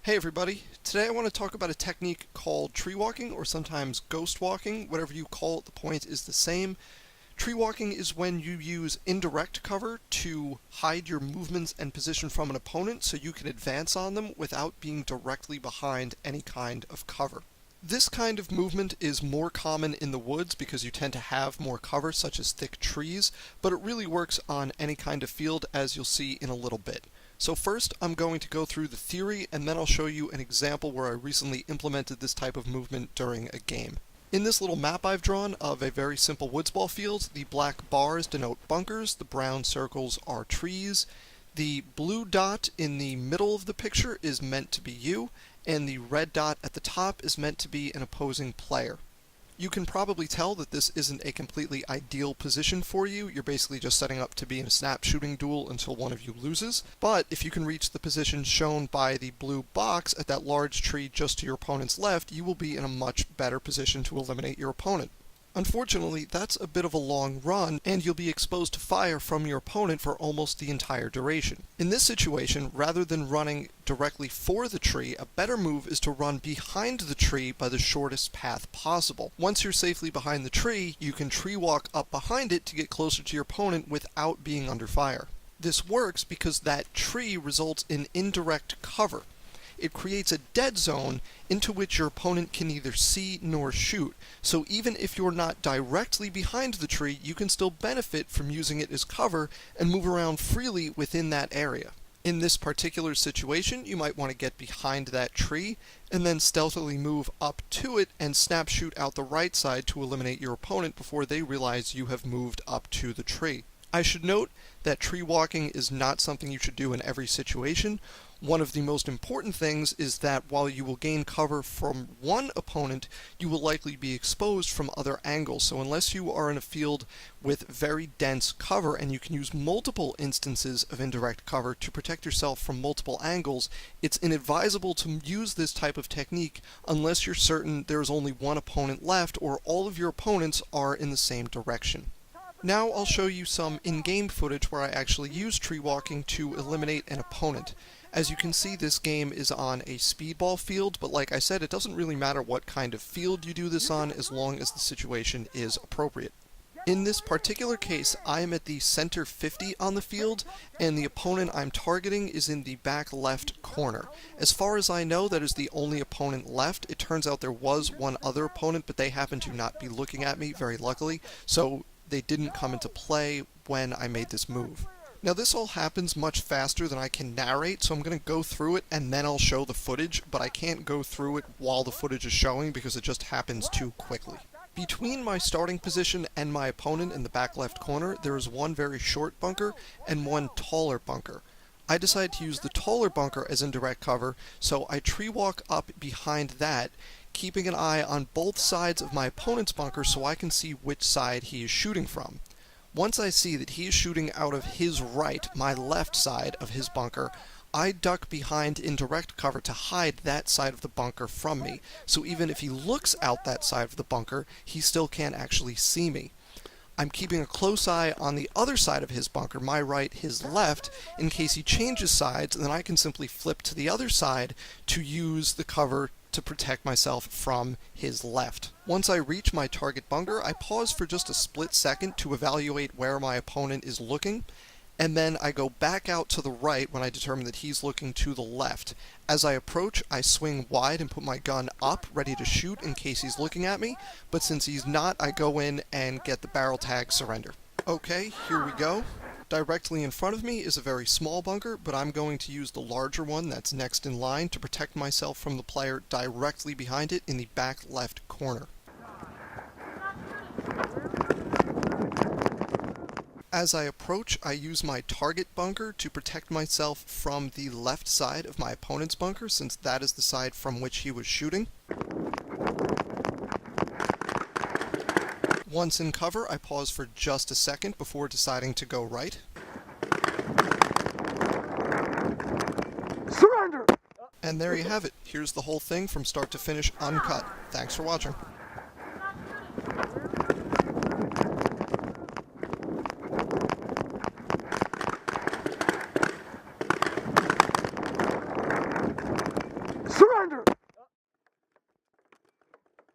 Hey everybody, today I want to talk about a technique called tree walking, or sometimes ghost walking. Whatever you call it, the point is the same. Tree walking is when you use indirect cover to hide your movements and position from an opponent so you can advance on them without being directly behind any kind of cover. This kind of movement is more common in the woods because you tend to have more cover, such as thick trees, but it really works on any kind of field, as you'll see in a little bit. So first, I'm going to go through the theory, and then I'll show you an example where I recently implemented this type of movement during a game. In this little map I've drawn of a very simple woods ball field, the black bars denote bunkers, the brown circles are trees, the blue dot in the middle of the picture is meant to be you, and the red dot at the top is meant to be an opposing player. You can probably tell that this isn't a completely ideal position for you. You're basically just setting up to be in a snap shooting duel until one of you loses. But if you can reach the position shown by the blue box at that large tree just to your opponent's left, you will be in a much better position to eliminate your opponent. Unfortunately, that's a bit of a long run, and you'll be exposed to fire from your opponent for almost the entire duration. In this situation, rather than running directly for the tree, a better move is to run behind the tree by the shortest path possible. Once you're safely behind the tree, you can tree walk up behind it to get closer to your opponent without being under fire. This works because that tree results in indirect cover. It creates a dead zone into which your opponent can neither see nor shoot. So even if you're not directly behind the tree, you can still benefit from using it as cover and move around freely within that area. In this particular situation, you might want to get behind that tree and then stealthily move up to it and snap shoot out the right side to eliminate your opponent before they realize you have moved up to the tree. I should note that tree walking is not something you should do in every situation. One of the most important things is that while you will gain cover from one opponent, you will likely be exposed from other angles. So unless you are in a field with very dense cover and you can use multiple instances of indirect cover to protect yourself from multiple angles, it's inadvisable to use this type of technique unless you're certain there's only one opponent left or all of your opponents are in the same direction. Now I'll show you some in-game footage where I actually use tree walking to eliminate an opponent. As you can see, this game is on a speedball field, but like I said, it doesn't really matter what kind of field you do this on as long as the situation is appropriate. In this particular case, I am at the center 50 on the field, and the opponent I'm targeting is in the back left corner. As far as I know, that is the only opponent left. It turns out there was one other opponent, but they happen to not be looking at me, very luckily, so they didn't come into play when I made this move. Now this all happens much faster than I can narrate, so I'm going to go through it and then I'll show the footage, but I can't go through it while the footage is showing because it just happens too quickly. Between my starting position and my opponent in the back left corner, there is one very short bunker and one taller bunker. I decided to use the taller bunker as indirect cover, so I tree walk up behind that, keeping an eye on both sides of my opponent's bunker so I can see which side he is shooting from. Once I see that he is shooting out of his right, my left side of his bunker, I duck behind indirect cover to hide that side of the bunker from me, so even if he looks out that side of the bunker, he still can't actually see me. I'm keeping a close eye on the other side of his bunker, my right, his left, in case he changes sides, and then I can simply flip to the other side to use the cover to protect myself from his left. Once I reach my target bunker, I pause for just a split second to evaluate where my opponent is looking, and then I go back out to the right when I determine that he's looking to the left. As I approach, I swing wide and put my gun up, ready to shoot in case he's looking at me, but since he's not, I go in and get the barrel tag surrender. Okay, here we go. Directly in front of me is a very small bunker, but I'm going to use the larger one that's next in line to protect myself from the player directly behind it in the back left corner. As I approach, I use my target bunker to protect myself from the left side of my opponent's bunker, since that is the side from which he was shooting. Once in cover, I pause for just a second before deciding to go right. Surrender! And there you have it. Here's the whole thing from start to finish, uncut. Thanks for watching. Surrender!